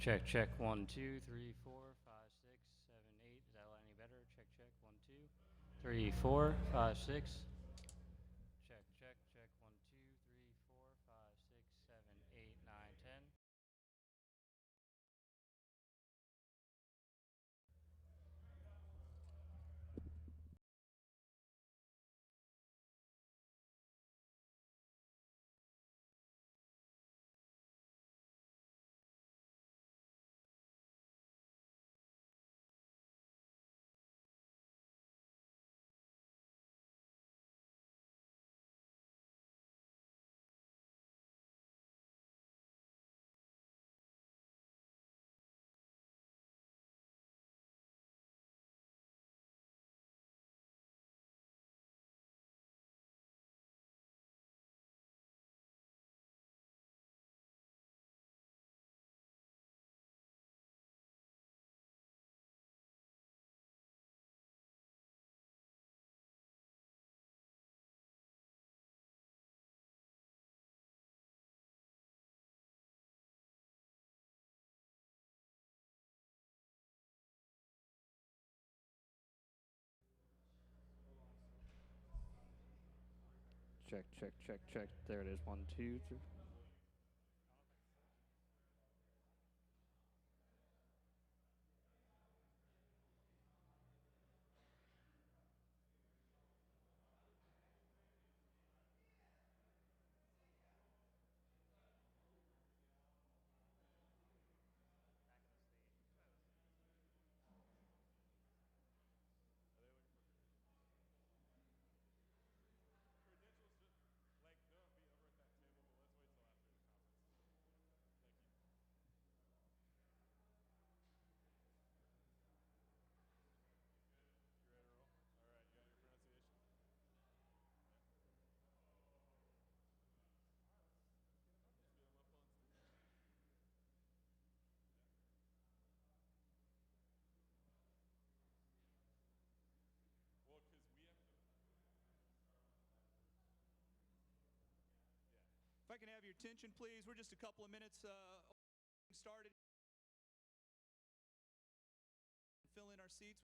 Check, check, 1, 2, 3, 4, 5, 6, 7, 8. Is that any better? Check, check, 1, 2, 3, 4, 5, 6. Check, check, check, 1, 2, 3, 4, 5, 6, 7, 8, 9, 10. Check, check, check, check. There it is. 1, 2, 3. If I can have your attention, please. We're just a couple of minutes started. Fill in our seats.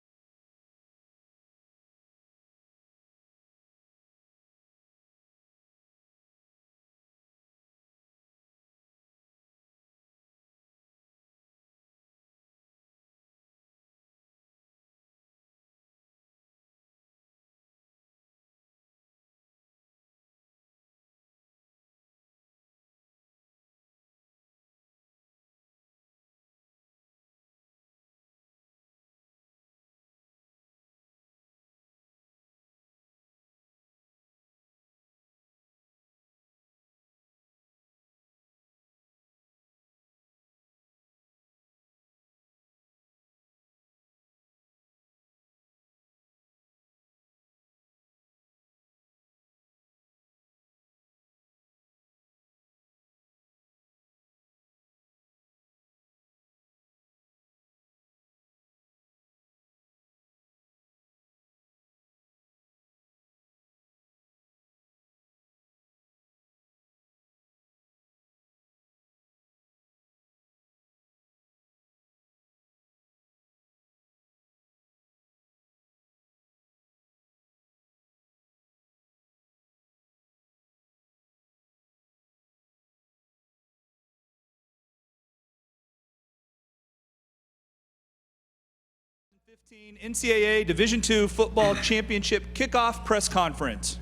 NCAA Division II Football Championship Kickoff Press Conference.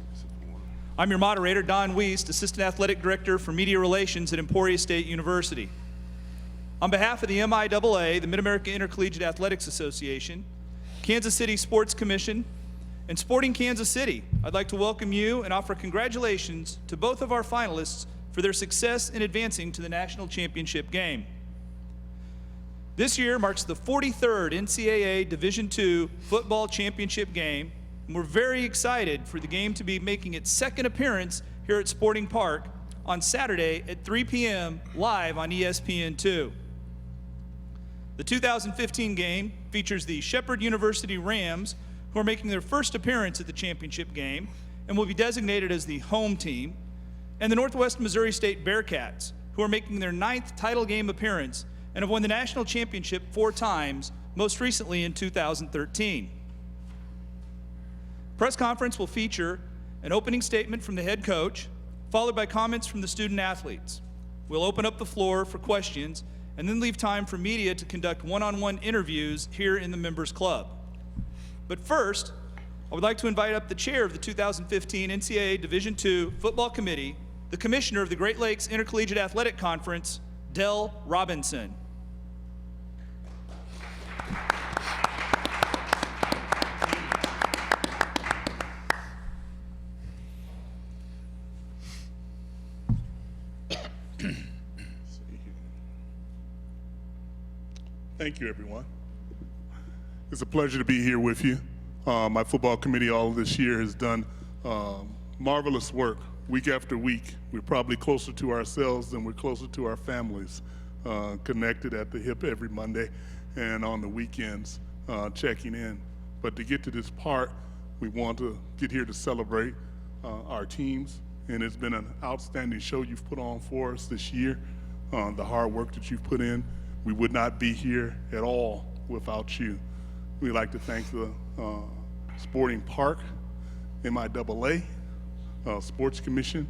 I'm your moderator, Don Wiest, Assistant Athletic Director for Media Relations at Emporia State University. On behalf of the MIAA, the Mid-America Intercollegiate Athletics Association, Kansas City Sports Commission, and Sporting Kansas City, I'd like to welcome you and offer congratulations to both of our finalists for their success in advancing to the national championship game. This year marks the 43rd NCAA Division II Football Championship game, and we're very excited for the game to be making its second appearance here at Sporting Park on Saturday at 3 p.m. live on ESPN2. The 2015 game features the Shepherd University Rams, who are making their first appearance at the championship game and will be designated as the home team, and the Northwest Missouri State Bearcats, who are making their 9th title game appearance and have won the national championship 4 times, most recently in 2013. Press conference will feature an opening statement from the head coach, followed by comments from the student athletes. We'll open up the floor for questions and then leave time for media to conduct one-on-one interviews here in the Members Club. But first, I would like to invite up the chair of the 2015 NCAA Division II Football Committee, the commissioner of the Great Lakes Intercollegiate Athletic Conference, Dell Robinson. Thank you, everyone. It's a pleasure to be here with you. My football committee all this year has done marvelous work week after week. We're probably closer to ourselves than we're closer to our families, connected at the hip every Monday and on the weekends, checking in. But to get to this part, we want to get here to celebrate our teams, and it's been an outstanding show you've put on for us this year. The hard work that you've put in, we would not be here at all without you. We'd like to thank the Sporting Park, MIAA, Sports Commission,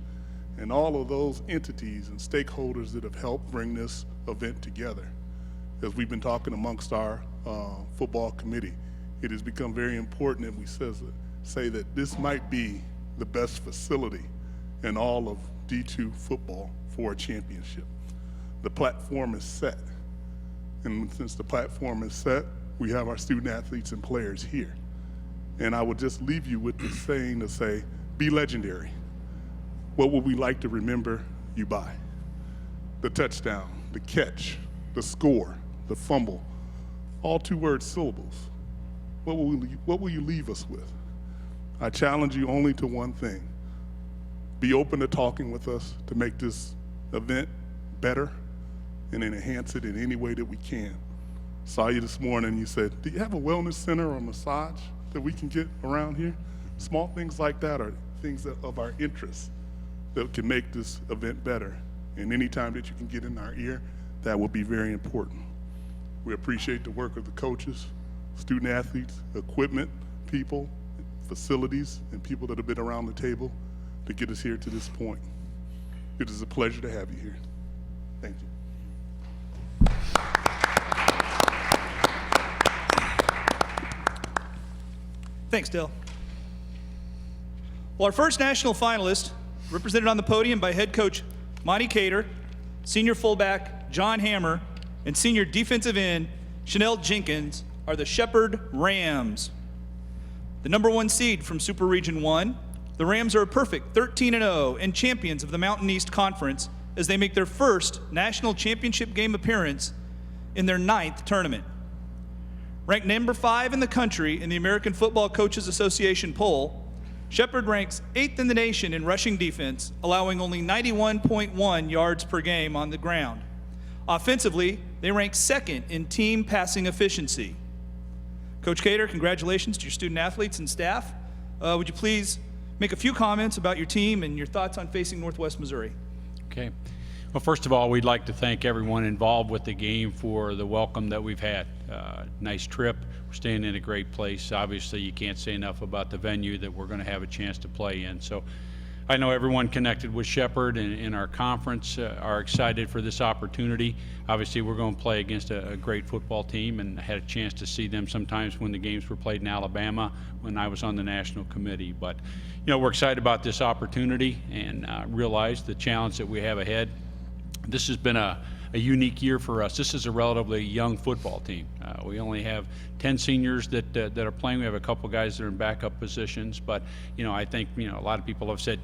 and all of those entities and stakeholders that have helped bring this event together. As we've been talking amongst our football committee, it has become very important that we say that this might be the best facility in all of D2 football for a championship. The platform is set. And since the platform is set, we have our student athletes and players here. And I would just leave you with this saying to say, be legendary. What would we like to remember you by? The touchdown, the catch, the score, the fumble, all 2-word syllables. What will you leave us with? I challenge you only to one thing. Be open to talking with us to make this event better and enhance it in any way that we can. Saw you this morning, you said, do you have a wellness center or massage that we can get around here? Small things like that are things that of our interest that can make this event better. And any time that you can get in our ear, that will be very important. We appreciate the work of the coaches, student athletes, equipment people, facilities, and people that have been around the table to get us here to this point. It is a pleasure to have you here. Thank you. Thanks, Dell. Well, our first national finalist, represented on the podium by head coach Monty Cater, senior fullback John Hammer, and senior defensive end Chanel Jenkins, are the Shepherd Rams. The number 1 seed from Super Region 1, the Rams are a perfect 13-0 and champions of the Mountain East Conference as they make their first national championship game appearance in their 9th tournament. Ranked number 5 in the country in the American Football Coaches Association poll, Shepherd ranks 8th in the nation in rushing defense, allowing only 91.1 yards per game on the ground. Offensively, they rank 2nd in team passing efficiency. Coach Cater, congratulations to your student athletes and staff. Would you please make a few comments about your team and your thoughts on facing Northwest Missouri? Okay. Well, first of all, we'd like to thank everyone involved with the game for the welcome that we've had. Nice trip. We're staying in a great place. Obviously, you can't say enough about the venue that we're going to have a chance to play in. So I know everyone connected with Shepherd and in our conference are excited for this opportunity. Obviously, we're going to play against a great football team, and I had a chance to see them sometimes when the games were played in Alabama when I was on the national committee. But, you know, we're excited about this opportunity and realize the challenge that we have ahead. This has been a unique year for us. This is a relatively young football team. We only have 10 seniors that are playing. We have a couple guys that are in backup positions, but you know, I think a lot of people have said,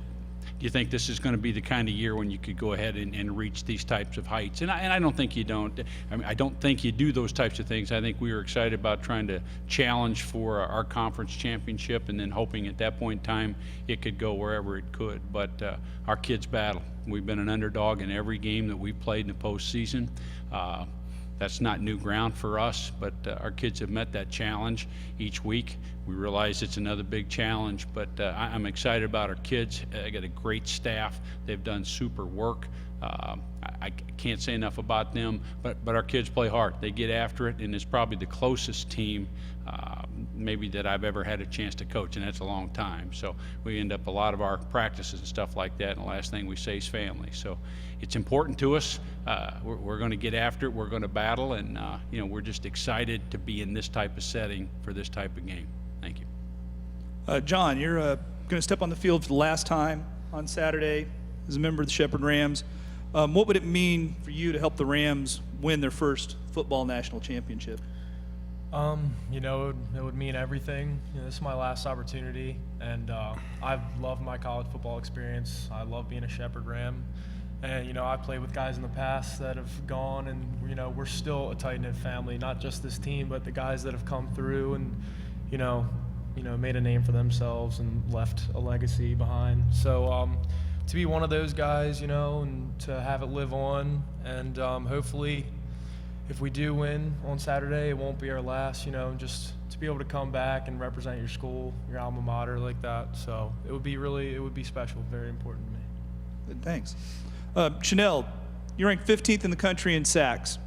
do you think this is going to be the kind of year when you could go ahead and reach these types of heights? And I don't think you don't. I mean, I don't think you do those types of things. I think we were excited about trying to challenge for our conference championship and then hoping at that point in time it could go wherever it could. But our kids battle. We've been an underdog in every game that we've played in the postseason. That's not new ground for us, but our kids have met that challenge each week. We realize it's another big challenge, but I'm excited about our kids. I got a great staff. They've done super work. I can't say enough about them, but our kids play hard. They get after it, and it's probably the closest team maybe that I've ever had a chance to coach, and that's a long time. So we end up a lot of our practices and stuff like that, and the last thing we say is family. So it's important to us. We're going to get after it. We're going to battle, and we're just excited to be in this type of setting for this type of game. Thank you. John, you're going to step on the field for the last time on Saturday as a member of the Shepherd Rams. What would it mean for you to help the Rams win their first football national championship? It would mean everything. This is my last opportunity, and I've loved my college football experience. I love being a Shepherd Ram, and I've played with guys in the past that have gone, and we're still a tight-knit family. Not just this team, but the guys that have come through and made a name for themselves and left a legacy behind. So to be one of those guys, and to have it live on, and hopefully, if we do win on Saturday, it won't be our last, just to be able to come back and represent your school, your alma mater like that. So it would be special, very important to me. Good, thanks. Chanel, you're ranked 15th in the country in sacks.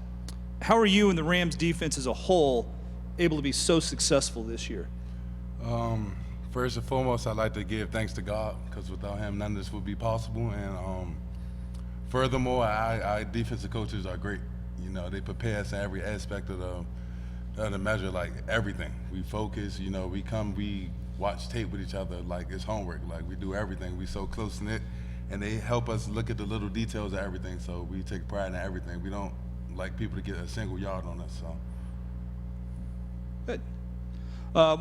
How are you and the Rams defense as a whole able to be so successful this year? First and foremost, I'd like to give thanks to God, because without him, none of this would be possible. And furthermore, our defensive coaches are great. They prepare us in every aspect of the measure, like everything. We focus, we watch tape with each other like it's homework. Like, we do everything. We so close-knit, and they help us look at the little details of everything, so we take pride in everything. We don't like people to get a single yard on us. So. Good.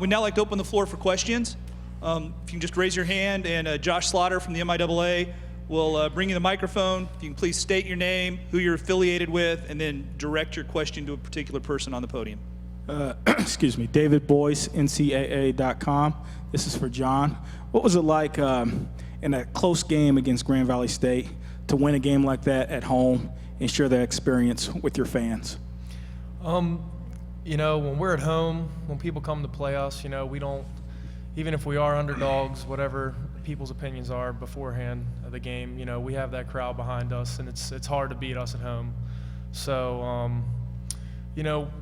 We'd now like to open the floor for questions. If you can just raise your hand, and Josh Slaughter from the MIAA will bring you the microphone. If you can please state your name, who you're affiliated with, and then direct your question to a particular person on the podium. Excuse me, David Boyce, NCAA.com. This is for John. What was it like in a close game against Grand Valley State to win a game like that at home and share that experience with your fans? When we're at home, when people come to play us, we don't, even if we are underdogs, whatever people's opinions are beforehand of the game, we have that crowd behind us, and it's hard to beat us at home. So,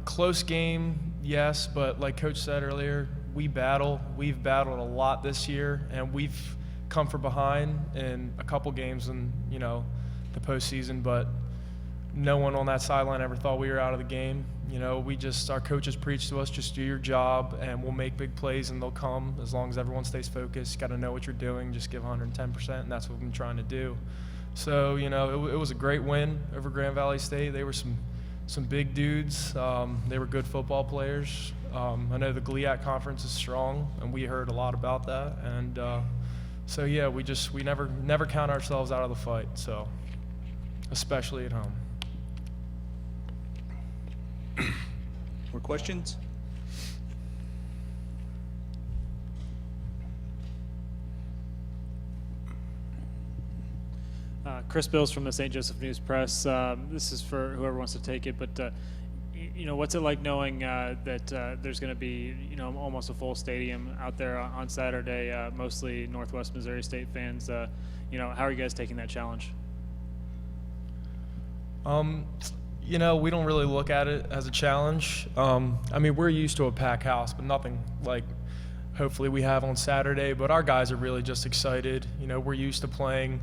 close game, yes, but like Coach said earlier, we've battled a lot this year, and we've come from behind in a couple games in, the postseason, but no one on that sideline ever thought we were out of the game. Our coaches preach to us, just do your job, and we'll make big plays, and they'll come as long as everyone stays focused. You got to know what you're doing, just give 110%, and that's what we've been trying to do. So, it was a great win over Grand Valley State. They were some big dudes. They were good football players. I know the GLIAC conference is strong, and we heard a lot about that. And so, yeah, we never count ourselves out of the fight, so especially at home. More questions? Chris Bills from the St. Joseph News Press. This is for whoever wants to take it, but what's it like knowing that there's going to be almost a full stadium out there on Saturday, mostly Northwest Missouri State fans? How are you guys taking that challenge? We don't really look at it as a challenge. We're used to a packed house, but nothing like hopefully we have on Saturday. But our guys are really just excited. We're used to playing,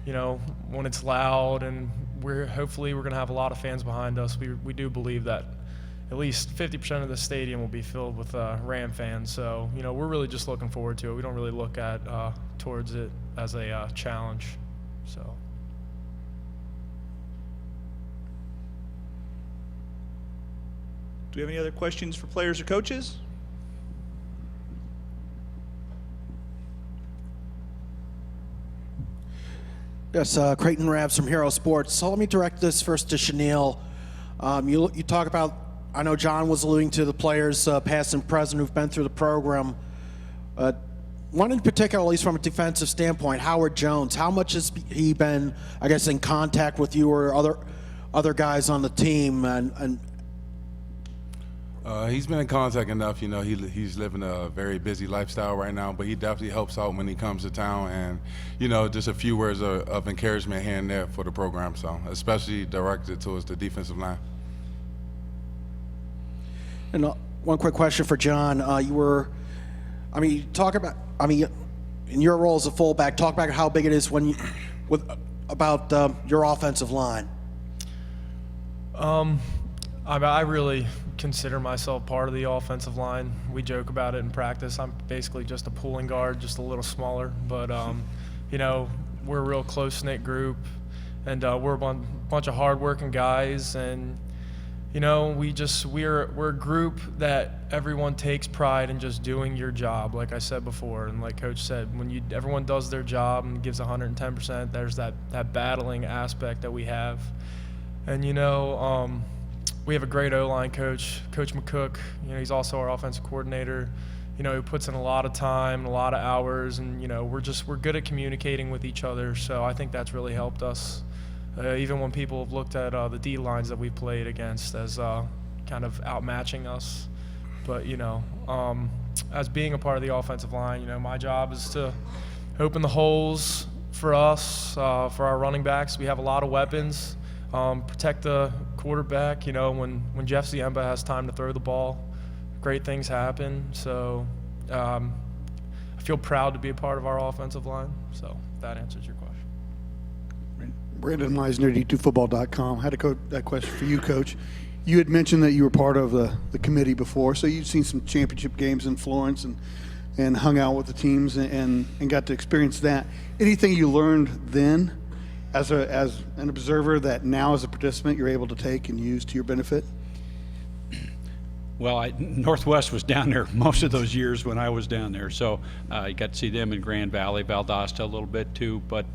when it's loud, and hopefully we're going to have a lot of fans behind us. We do believe that at least 50% of the stadium will be filled with Ram fans. So, we're really just looking forward to it. We don't really look at towards it as a challenge. So. Do we have any other questions for players or coaches? Yes, Creighton Rabs from Hero Sports. So let me direct this first to Chanel. You talk about, I know John was alluding to the players past and present who've been through the program. One in particular, at least from a defensive standpoint, Howard Jones. How much has he been, I guess, in contact with you or other guys on the team? And He's been in contact enough. You know, he's living a very busy lifestyle right now, but he definitely helps out when he comes to town. And, you know, just a few words of encouragement here and there for the program, so especially directed towards the defensive line. And one quick question for John. You talk about, in your role as a fullback, talk about how big it is about your offensive line. I really consider myself part of the offensive line. We joke about it in practice. I'm basically just a pulling guard, just a little smaller. But, you know, we're a real close-knit group, and we're a bunch of hard-working guys. And, you know, we're a group that everyone takes pride in just doing your job, like I said before. And like Coach said, when everyone does their job and gives 110%, there's that battling aspect that we have. And, you know, we have a great O-line coach, Coach McCook. You know, he's also our offensive coordinator. You know, he puts in a lot of time, a lot of hours, and, you know, we're good at communicating with each other. So I think that's really helped us, even when people have looked at the D lines that we've played against as kind of outmatching us. But, you know, as being a part of the offensive line, you know, my job is to open the holes for us, for our running backs. We have a lot of weapons. Protect the quarterback. You know, when Jeff Ziemba has time to throw the ball, great things happen. So I feel proud to be a part of our offensive line. So if that answers your question. Brandon Meisner, D2Football.com. I had a question for you, Coach. You had mentioned that you were part of the committee before, so you've seen some championship games in Florence and hung out with the teams and got to experience that. Anything you learned then as an observer that now as a participant you're able to take and use to your benefit? Well, Northwest was down there most of those years when I was down there, so you got to see them in Grand Valley, Valdosta a little bit too. But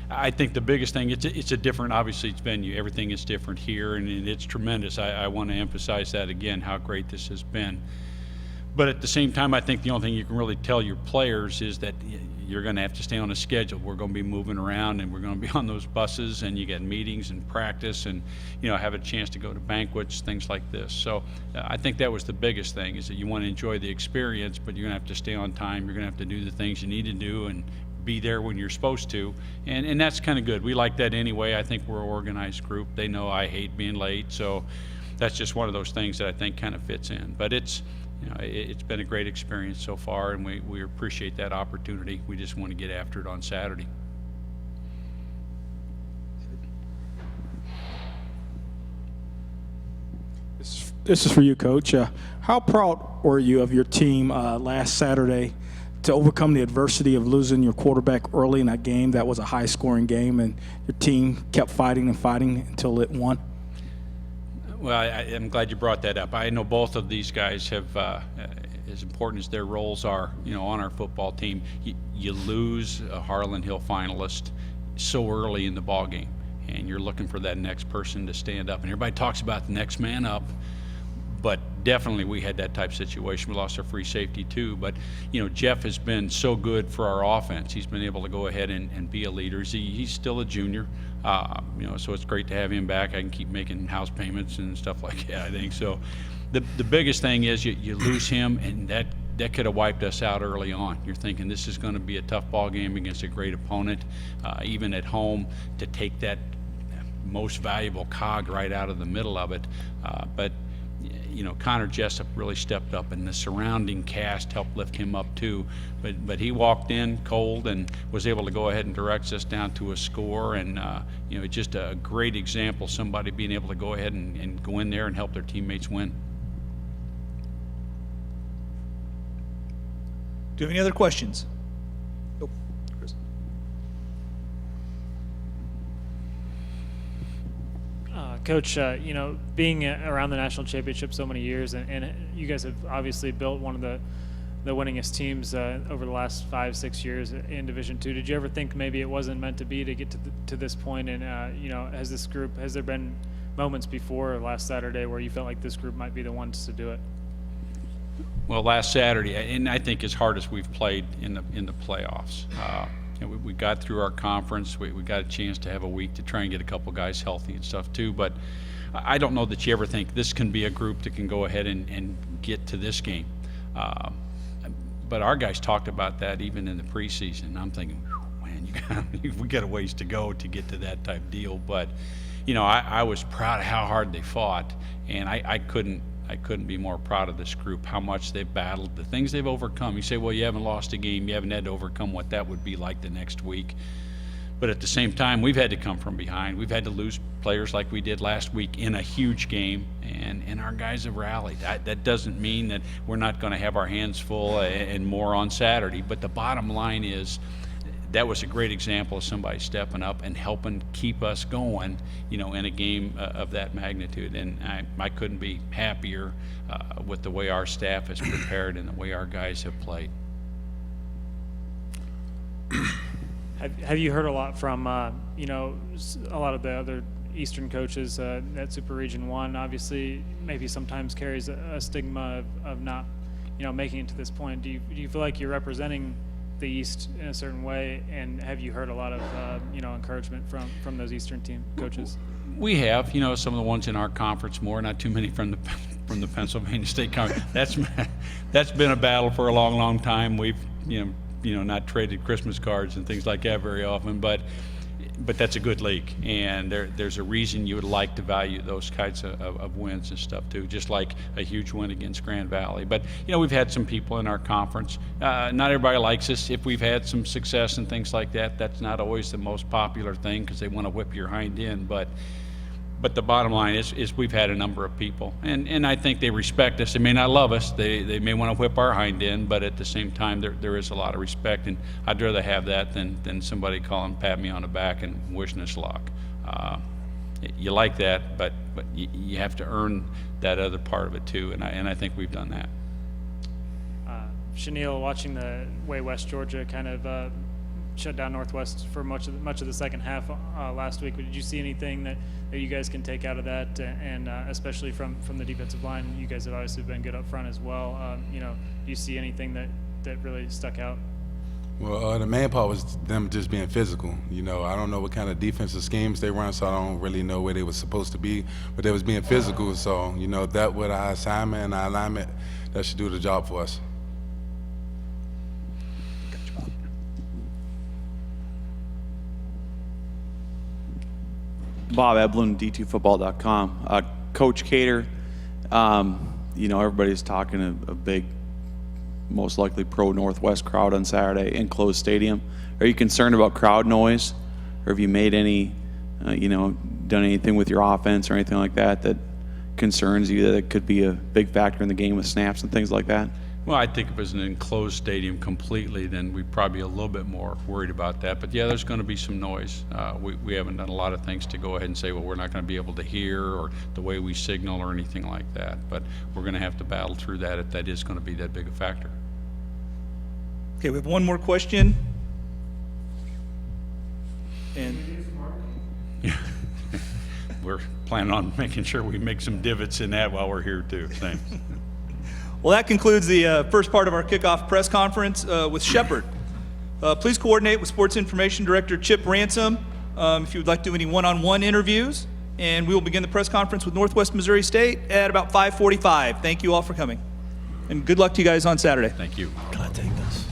I think the biggest thing, it's a different, obviously it's venue. Everything is different here, and it's tremendous. I want to emphasize that again, how great this has been. But at the same time, I think the only thing you can really tell your players is that you're going to have to stay on a schedule. We're going to be moving around, and we're going to be on those buses, and you get meetings and practice, and you know, have a chance to go to banquets, things like this. So I think that was the biggest thing, is that you want to enjoy the experience, but you're going to have to stay on time. You're going to have to do the things you need to do and be there when you're supposed to, and that's kind of good. We like that anyway. I think we're an organized group. They know I hate being late, so that's just one of those things that I think kind of fits in. But it's, you know, it's been a great experience so far, and we appreciate that opportunity. We just want to get after it on Saturday. This is for you, Coach. How proud were you of your team last Saturday to overcome the adversity of losing your quarterback early in that game? That was a high-scoring game, and your team kept fighting and fighting until it won. Well, I'm glad you brought that up. I know both of these guys have, as important as their roles are, you know, on our football team, you lose a Harlan Hill finalist so early in the ball game, and you're looking for that next person to stand up. And everybody talks about the next man up, but definitely we had that type of situation. We lost our free safety too, but you know, Jeff has been so good for our offense. He's been able to go ahead and be a leader. He's still a junior, you know, so it's great to have him back. I can keep making house payments and stuff like that, I think. So the biggest thing is you lose him, and that could have wiped us out early on. You're thinking this is going to be a tough ball game against a great opponent, even at home, to take that most valuable cog right out of the middle of it. But you know, Connor Jessup really stepped up, and the surrounding cast helped lift him up too. But he walked in cold and was able to go ahead and direct us down to a score, and you know, just a great example, somebody being able to go ahead and go in there and help their teammates win. Do you have any other questions? Oh, Chris. Coach, you know, being around the national championship so many years, and you guys have obviously built one of the winningest teams over the last 5-6 years in Division II. Did you ever think maybe it wasn't meant to be to get to this point? And you know, has there been moments before last Saturday where you felt like this group might be the ones to do it? Well, last Saturday, and I think as hard as we've played in the playoffs. You know, we got through our conference. We got a chance to have a week to try and get a couple guys healthy and stuff too. But I don't know that you ever think this can be a group that can go ahead and get to this game. But our guys talked about that even in the preseason. I'm thinking, man, we got a ways to go to get to that type deal. But, you know, I was proud of how hard they fought, and I couldn't be more proud of this group, how much they've battled, the things they've overcome. You say, well, you haven't lost a game, you haven't had to overcome what that would be like the next week. But at the same time, we've had to come from behind. We've had to lose players like we did last week in a huge game, and our guys have rallied. That doesn't mean that we're not going to have our hands full and more on Saturday, but the bottom line is that was a great example of somebody stepping up and helping keep us going, you know, in a game of that magnitude. And I couldn't be happier with the way our staff has prepared and the way our guys have played. Have you heard a lot from, you know, a lot of the other Eastern coaches at Super Region 1? Obviously, maybe sometimes carries a stigma of not, you know, making it to this point. Do you feel like you're representing the East in a certain way, and have you heard a lot of, you know, encouragement from those Eastern team coaches? We have, you know, some of the ones in our conference more, not too many from the Pennsylvania State Conference. That's been a battle for a long, long time. We've, you know, not traded Christmas cards and things like that very often, but that's a good league, and there's a reason you would like to value those kinds of wins and stuff too, just like a huge win against Grand Valley. But, you know, we've had some people in our conference. Not everybody likes us. If we've had some success and things like that, that's not always the most popular thing because they want to whip your hind end. But the bottom line is we've had a number of people, and I think they respect us. They may not love us. They may want to whip our hind end, but at the same time, there is a lot of respect, and I'd rather have that than somebody calling, pat me on the back and wishing us luck. You like that, but you have to earn that other part of it too, and I think we've done that. Chenille, watching the way West Georgia kind of shut down Northwest for much of the second half last week. Did you see anything that you guys can take out of that, and especially from the defensive line? You guys have obviously been good up front as well. You know, do you see anything that really stuck out? Well, the main part was them just being physical. You know, I don't know what kind of defensive schemes they run, so I don't really know where they were supposed to be, but they was being physical. So, you know, that with our assignment and our alignment, that should do the job for us. Bob Eblin, D2Football.com. Coach Cater, you know, everybody's talking a big, most likely pro-Northwest crowd on Saturday, enclosed stadium. Are you concerned about crowd noise, or have you made any, you know, done anything with your offense or anything like that concerns you that it could be a big factor in the game with snaps and things like that? Well, I think if it was an enclosed stadium completely, then we'd probably be a little bit more worried about that. But yeah, there's going to be some noise. We haven't done a lot of things to go ahead and say, well, we're not going to be able to hear, or the way we signal or anything like that. But we're going to have to battle through that if that is going to be that big a factor. Okay, we have one more question. And We're planning on making sure we make some divots in that while we're here too. Thanks. well, that concludes the first part of our kickoff press conference with Shepherd. Please coordinate with Sports Information Director Chip Ransom if you would like to do any one-on-one interviews. And we will begin the press conference with Northwest Missouri State at about 5:45. Thank you all for coming. And good luck to you guys on Saturday. Thank you. Can I take this?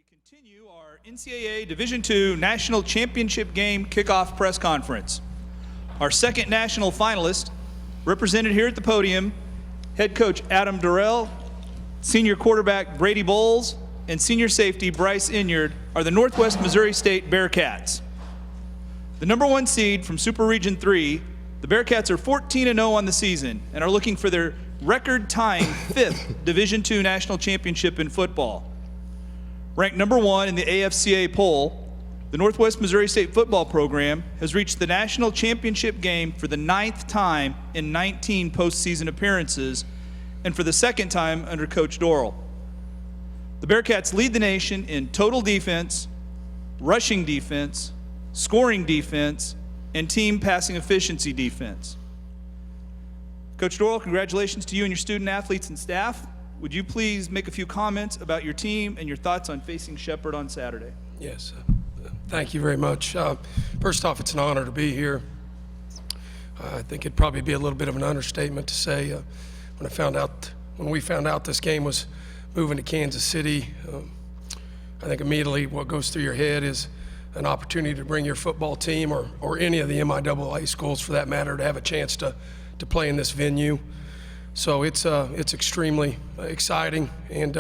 Continue our NCAA Division II National Championship Game kickoff press conference. Our second national finalist, represented here at the podium, head coach Adam Durrell, senior quarterback Brady Bowles, and senior safety Bryce Inyard, are the Northwest Missouri State Bearcats. The number 1 seed from Super Region 3, the Bearcats are 14-0 on the season and are looking for their record-tying 5th Division II national championship in football. Ranked number 1 in the AFCA poll, the Northwest Missouri State football program has reached the national championship game for the 9th time in 19 postseason appearances and for the 2nd time under Coach Dorrell. The Bearcats lead the nation in total defense, rushing defense, scoring defense, and team passing efficiency defense. Coach Dorrell, congratulations to you and your student athletes and staff. Would you please make a few comments about your team and your thoughts on facing Shepherd on Saturday? Yes, thank you very much. First off, it's an honor to be here. I think it'd probably be a little bit of an understatement to say when we found out this game was moving to Kansas City, I think immediately what goes through your head is an opportunity to bring your football team or any of the MIAA schools for that matter to have a chance to play in this venue. So it's extremely exciting, and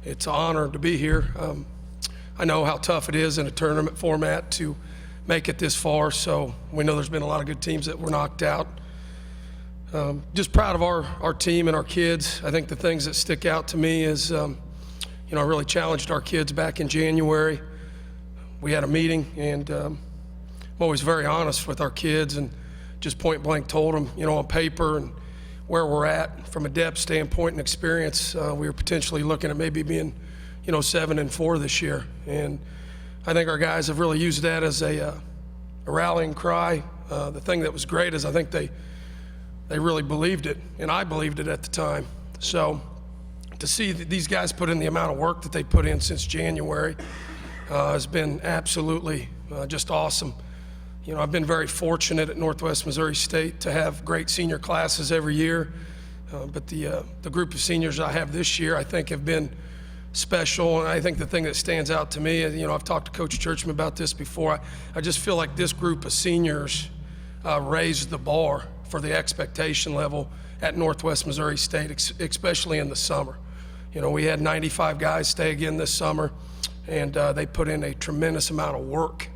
it's an honor to be here. I know how tough it is in a tournament format to make it this far, so we know there's been a lot of good teams that were knocked out. Just proud of our team and our kids. I think the things that stick out to me is, I really challenged our kids back in January. We had a meeting, and I'm always very honest with our kids and just point blank told them, on paper and where we're at from a depth standpoint and experience, we were potentially looking at maybe being, 7-4 this year. And I think our guys have really used that as a rallying cry. The thing that was great is I think they really believed it, and I believed it at the time. So to see these guys put in the amount of work that they put in since January has been absolutely just awesome. I've been very fortunate at Northwest Missouri State to have great senior classes every year, but the group of seniors I have this year I think have been special, and I think the thing that stands out to me is, I've talked to Coach Churchman about this before, I just feel like this group of seniors raised the bar for the expectation level at Northwest Missouri State, especially in the summer. We had 95 guys stay again this summer, and they put in a tremendous amount of work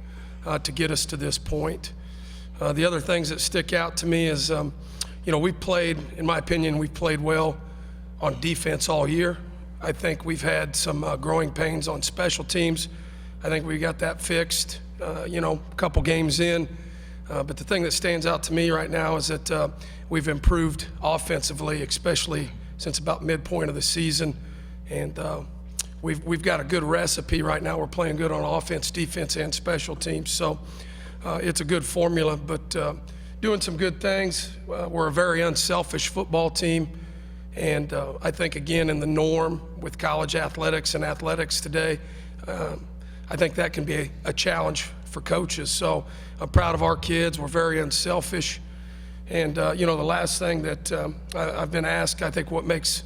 to get us to this point. The other things that stick out to me is, we've played, in my opinion, we've played well on defense all year. I think we've had some growing pains on special teams. I think we got that fixed, a couple games in. But the thing that stands out to me right now is that we've improved offensively, especially since about midpoint of the season. And we've got a good recipe right now. We're playing good on offense, defense, and special teams. So it's a good formula, but doing some good things. We're a very unselfish football team. And I think, again, in the norm with college athletics and athletics today, I think that can be a challenge for coaches. So I'm proud of our kids. We're very unselfish. And, the last thing that I've been asked, I think what makes,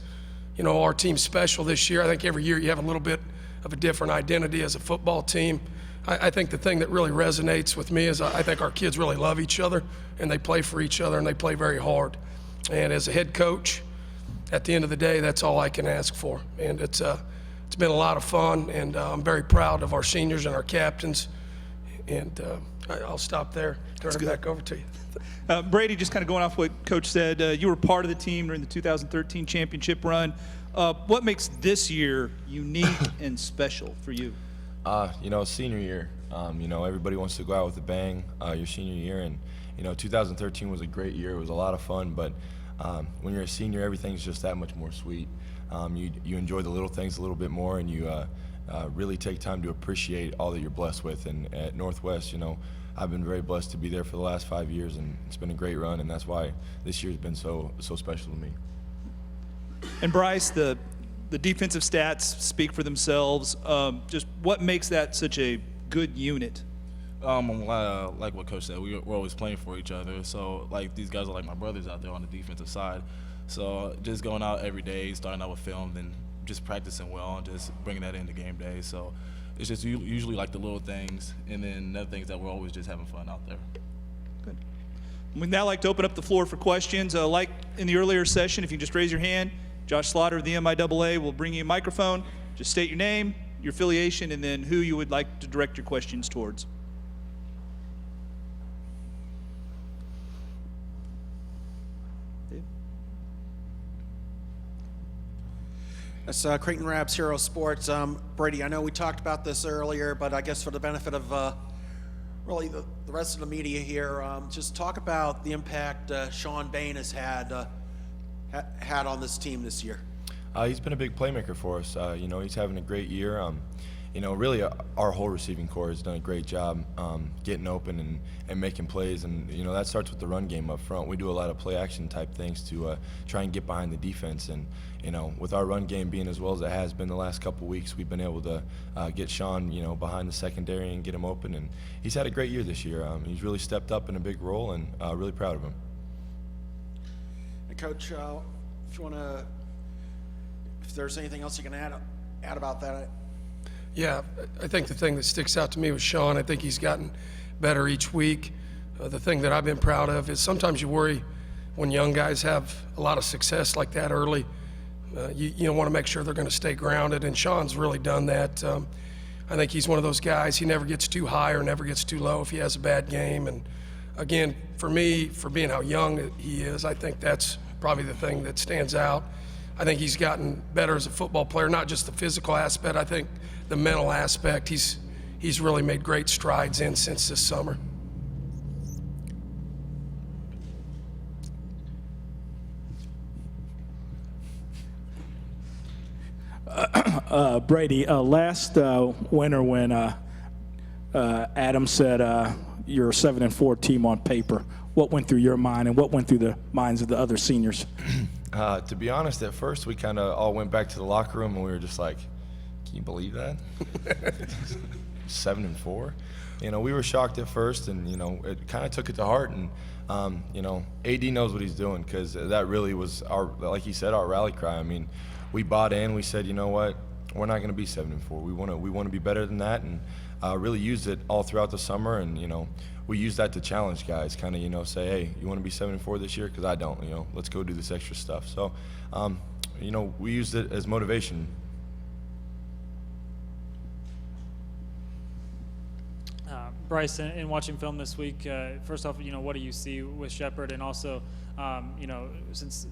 our team special this year, I think every year you have a little bit of a different identity as a football team. I think the thing that really resonates with me is I think our kids really love each other, and they play for each other, and they play very hard. And as a head coach, at the end of the day, that's all I can ask for. And it's been a lot of fun, and I'm very proud of our seniors and our captains. And I'll stop there, turn it back over to you. Brady, just kind of going off what Coach said, you were part of the team during the 2013 championship run. What makes this year unique and special for you? Senior year. Everybody wants to go out with a bang your senior year. And, 2013 was a great year. It was a lot of fun. But when you're a senior, everything's just that much more sweet. You enjoy the little things a little bit more, and you really take time to appreciate all that you're blessed with. And at Northwest, I've been very blessed to be there for the last 5 years, and it's been a great run, and that's why this year's been so special to me. And Bryce, the defensive stats speak for themselves. Just what makes that such a good unit? Like what Coach said, we're always playing for each other. So, these guys are like my brothers out there on the defensive side. So just going out every day, starting out with film, then just practicing well and just bringing that into game day. So it's just usually like the little things, and then other things that we're always just having fun out there. Good. We'd now like to open up the floor for questions. Like in the earlier session, if you just raise your hand, Josh Slaughter of the MIAA will bring you a microphone. Just state your name, your affiliation, and then who you would like to direct your questions towards. That's Creighton Rabs Hero Sports. Brady, I know we talked about this earlier, but I guess for the benefit of really the rest of the media here, just talk about the impact Sean Bain has had on this team this year. He's been a big playmaker for us. You know, he's having a great year. You know, really our whole receiving core has done a great job getting open and making plays. And, you know, that starts with the run game up front. We do a lot of play action type things to try and get behind the defense. And, you know, with our run game being as well as it has been the last couple of weeks, we've been able to get Sean, you know, behind the secondary and get him open. And he's had a great year this year. He's really stepped up in a big role, and really proud of him. And Coach, if you want to, if there's anything else you can add about that. Yeah, I think the thing that sticks out to me with Sean, I think he's gotten better each week. The thing that I've been proud of is sometimes you worry when young guys have a lot of success like that early. You want to make sure they're going to stay grounded, and Sean's really done that. I think he's one of those guys, he never gets too high or never gets too low if he has a bad game. And again, for me, for being how young he is, I think that's probably the thing that stands out. I think he's gotten better as a football player, not just the physical aspect. I think the mental aspect, he's really made great strides in since this summer. Brady, last winter when Adam said you're a 7-4 team on paper, what went through your mind and what went through the minds of the other seniors? To be honest, at first we kind of all went back to the locker room and we were just like, can you believe that? 7-4? You know, we were shocked at first, and, you know, it kind of took it to heart. And, you know, AD knows what he's doing, because that really was our, like he said, our rally cry. I mean, we bought in. We said, you know what, we're not going to be 7-4. We want to be better than that, and really used it all throughout the summer. And, you know, we used that to challenge guys, kind of, you know, say, hey, you want to be 7-4 this year? Because I don't. You know, let's go do this extra stuff. So, you know, we used it as motivation. Bryce, in watching film this week, first off, you know, what do you see with Shepherd? And also, you know, since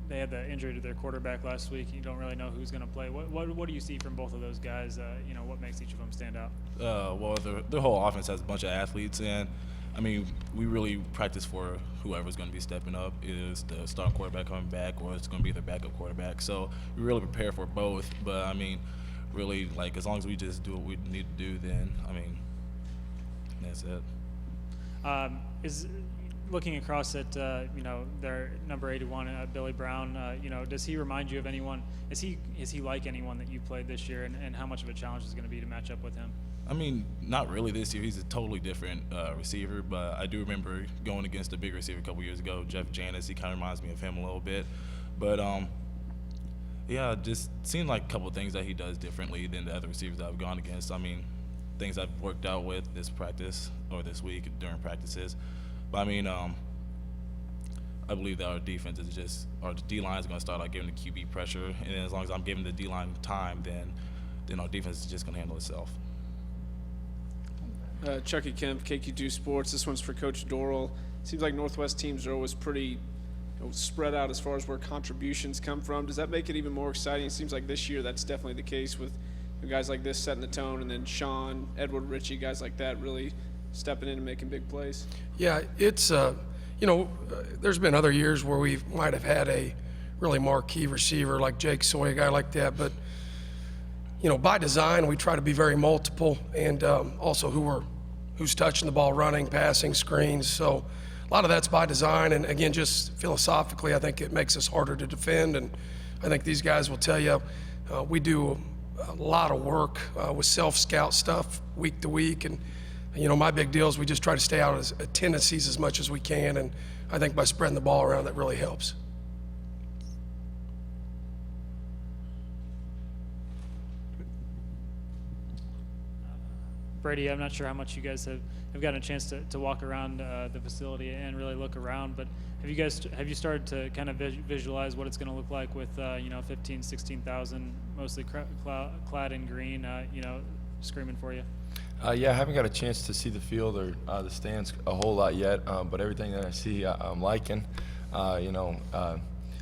they had the injury to their quarterback last week, you don't really know who's going to play. What do you see from both of those guys? You know, what makes each of them stand out? Well, the whole offense has a bunch of athletes, and I mean, we really practice for whoever's going to be stepping up. Is the starting quarterback coming back, or it's going to be the backup quarterback? So we really prepare for both. But I mean, really, like, as long as we just do what we need to do, then I mean, that's it. Is looking across at you know, their number 81, Billy Brown. You know, does he remind you of anyone? Is he like anyone that you played this year, and how much of a challenge is going to be to match up with him? I mean, not really this year. He's a totally different receiver, but I do remember going against a big receiver a couple years ago, Jeff Janis. He kind of reminds me of him a little bit, but yeah, just seemed like a couple of things that he does differently than the other receivers that I've gone against. I mean, things I've worked out with this practice or this week during practices. But I mean, I believe that our defense is just, our D-line is going to start out giving the QB pressure, and then as long as I'm giving the D-line time, then our defense is just going to handle itself. Chucky Kemp, KQ2 Sports. This one's for Coach Dorrell. Seems like Northwest teams are always pretty spread out as far as where contributions come from. Does that make it even more exciting? It seems like this year that's definitely the case with guys like this setting the tone, and then Sean, Edward Ritchie, guys like that really stepping in and making big plays. Yeah, it's, you know, there's been other years where we might have had a really marquee receiver like Jake Soy, a guy like that, but, you know, by design, we try to be very multiple, and also who's touching the ball, running, passing, screens. So a lot of that's by design, and again, just philosophically, I think it makes us harder to defend, and I think these guys will tell you we do a lot of work with self-scout stuff week to week, and you know, my big deal is we just try to stay out of tendencies as much as we can, and I think by spreading the ball around, that really helps. Brady, I'm not sure how much you guys have gotten a chance to walk around the facility and really look around, but have you started to kind of visualize what it's going to look like with 15, 16,000 mostly clad in green, screaming for you? Yeah, I haven't got a chance to see the field or the stands a whole lot yet, but everything that I see, I'm liking.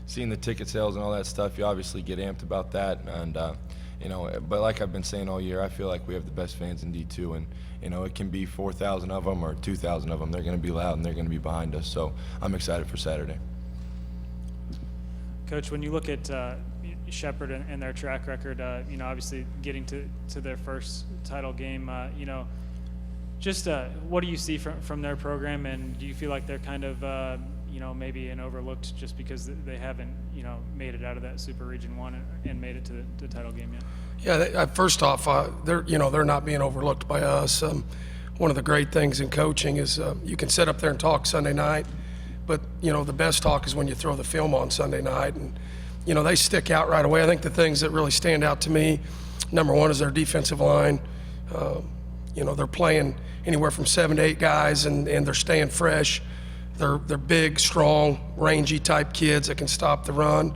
Seeing the ticket sales and all that stuff, you obviously get amped about that. And, but like I've been saying all year, I feel like we have the best fans in D2. And, it can be 4,000 of them or 2,000 of them. They're going to be loud and they're going to be behind us. So I'm excited for Saturday. Coach, when you look at Shepherd and their track record, obviously getting to their first title game, what do you see from their program, and do you feel like they're kind of, maybe an overlooked just because they haven't, made it out of that Super Region 1 and made it to the title game yet? Yeah, first off, they're not being overlooked by us. One of the great things in coaching is you can sit up there and talk Sunday night, but the best talk is when you throw the film on Sunday night, and they stick out right away. I think the things that really stand out to me, number one, is their defensive line. They're playing anywhere from 7 to 8 guys, and they're staying fresh. They're big, strong, rangy type kids that can stop the run.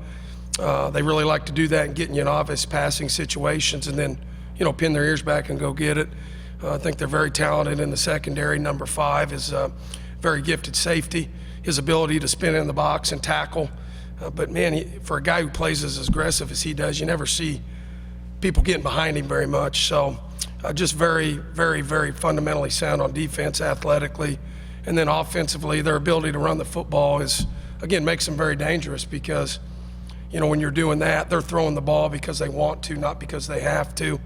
They really like to do that and get in obvious passing situations, and then pin their ears back and go get it. I think they're very talented in the secondary. Number 5 is a very gifted safety. His ability to spin in the box and tackle. But man, for a guy who plays as aggressive as he does, you never see people getting behind him very much. So just very, very, very fundamentally sound on defense, athletically. And then offensively, their ability to run the football makes them very dangerous because, when you're doing that, they're throwing the ball because they want to, not because they have to.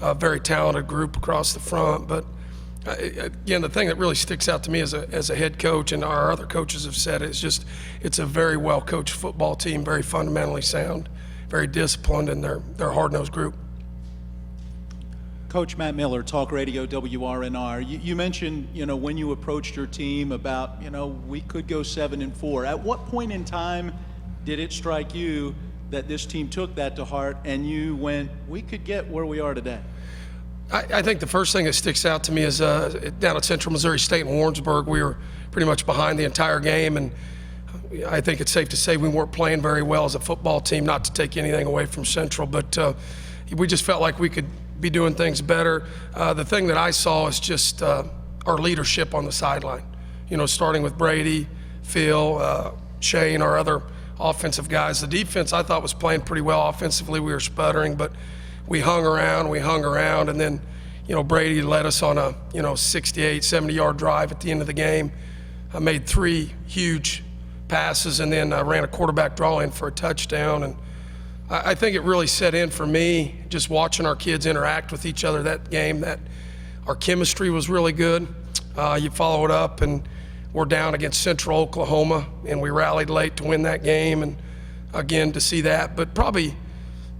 A very talented group across the front. But again, the thing that really sticks out to me as a head coach, and our other coaches have said it, it's a very well-coached football team, very fundamentally sound, very disciplined, and they're a hard-nosed group. Coach Matt Miller, Talk Radio WRNR. You mentioned, when you approached your team about, we could go 7-4. At what point in time did it strike you that this team took that to heart and you went, we could get where we are today? I think the first thing that sticks out to me is down at Central Missouri State in Warrensburg, we were pretty much behind the entire game, and I think it's safe to say we weren't playing very well as a football team, not to take anything away from Central, but we just felt like we could be doing things better. The thing that I saw is just our leadership on the sideline, starting with Brady, Phil, Shane, our other offensive guys. The defense I thought was playing pretty well offensively. We were sputtering, but we hung around, and then, Brady led us on a, 68, 70-yard drive at the end of the game. I made 3 huge passes, and then I ran a quarterback draw in for a touchdown. And I think it really set in for me, just watching our kids interact with each other that game, that our chemistry was really good. You follow it up, and we're down against Central Oklahoma, and we rallied late to win that game, and again, to see that. But probably,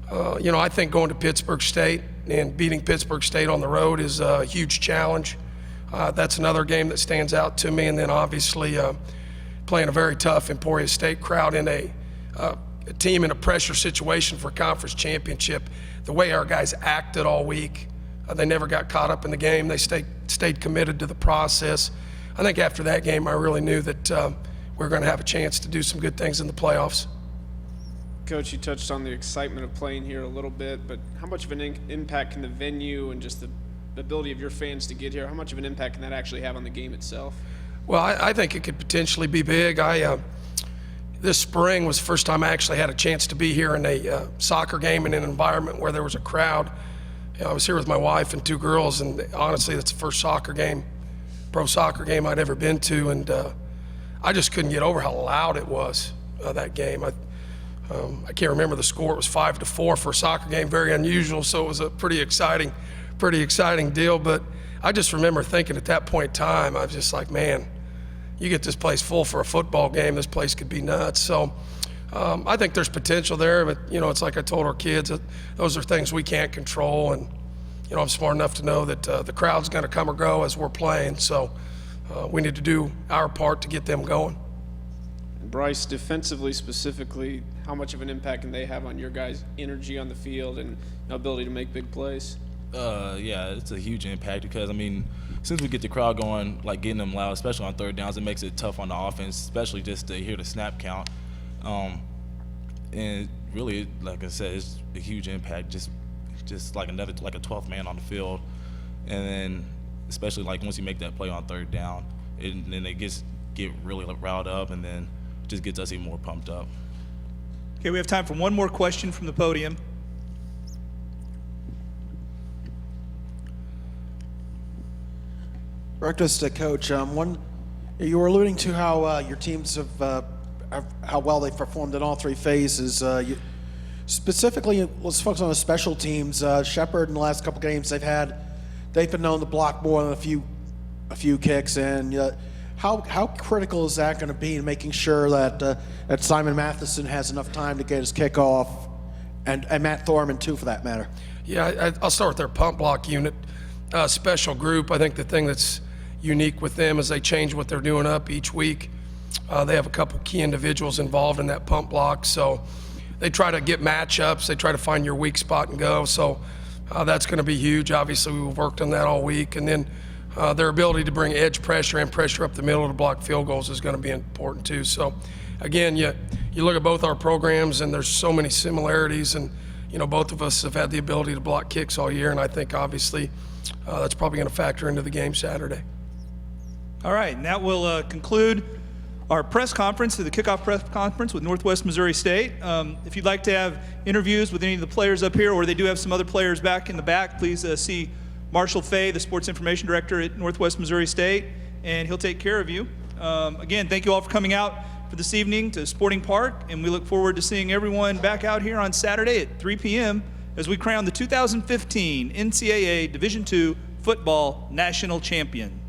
I think going to Pittsburgh State and beating Pittsburgh State on the road is a huge challenge. That's another game that stands out to me. And then obviously playing a very tough Emporia State crowd in a team in a pressure situation for a conference championship. The way our guys acted all week, they never got caught up in the game. They stayed committed to the process. I think after that game, I really knew that we were going to have a chance to do some good things in the playoffs. Coach, you touched on the excitement of playing here a little bit, but how much of an impact can the venue and just the ability of your fans to get here, how much of an impact can that actually have on the game itself? Well, I think it could potentially be big. This spring was the first time I actually had a chance to be here in a soccer game in an environment where there was a crowd. I was here with my wife and 2 girls, and honestly, that's the first pro soccer game I'd ever been to, and I just couldn't get over how loud it was, that game. I can't remember the score. It was 5-4 for a soccer game, very unusual, so it was a pretty exciting deal. But I just remember thinking at that point in time, I was just like, man, you get this place full for a football game, this place could be nuts. So I think there's potential there, but, it's like I told our kids, those are things we can't control, and, I'm smart enough to know that the crowd's going to come or go as we're playing, so we need to do our part to get them going. Bryce, defensively specifically, how much of an impact can they have on your guys' energy on the field and ability to make big plays? Yeah, it's a huge impact because, I mean, since we get the crowd going, like getting them loud, especially on third downs, it makes it tough on the offense, especially just to hear the snap count. And really, like I said, it's a huge impact, just like a 12th man on the field. And then, especially like once you make that play on third down, and then they get really riled up, and then just gets us even more pumped up. Okay, we have time for one more question from the podium. Directors to Coach, you were alluding to how your teams have how well they've performed in all three phases. Specifically, let's focus on the special teams. Shepherd in the last couple games they've been known to block more than a few kicks. And how critical is that going to be in making sure that Simon Matheson has enough time to get his kickoff, and Matt Thorman too, for that matter? Yeah, I'll start with their pump block unit, special group. I think the thing that's unique with them is they change what they're doing up each week. They have a couple key individuals involved in that pump block, so they try to get matchups. They try to find your weak spot and go. So that's going to be huge. Obviously, we've worked on that all week, and then their ability to bring edge pressure and pressure up the middle to block field goals is going to be important too. So again, you look at both our programs, and there's so many similarities, and both of us have had the ability to block kicks all year, and I think obviously that's probably going to factor into the game Saturday. All right, and that will conclude our press conference, the kickoff press conference with Northwest Missouri State. If you'd like to have interviews with any of the players up here, or they do have some other players back in the back, please see Marshall Fay, the Sports Information Director at Northwest Missouri State, and he'll take care of you. Again, thank you all for coming out for this evening to Sporting Park, and we look forward to seeing everyone back out here on Saturday at 3 p.m. as we crown the 2015 NCAA Division II Football National Champion.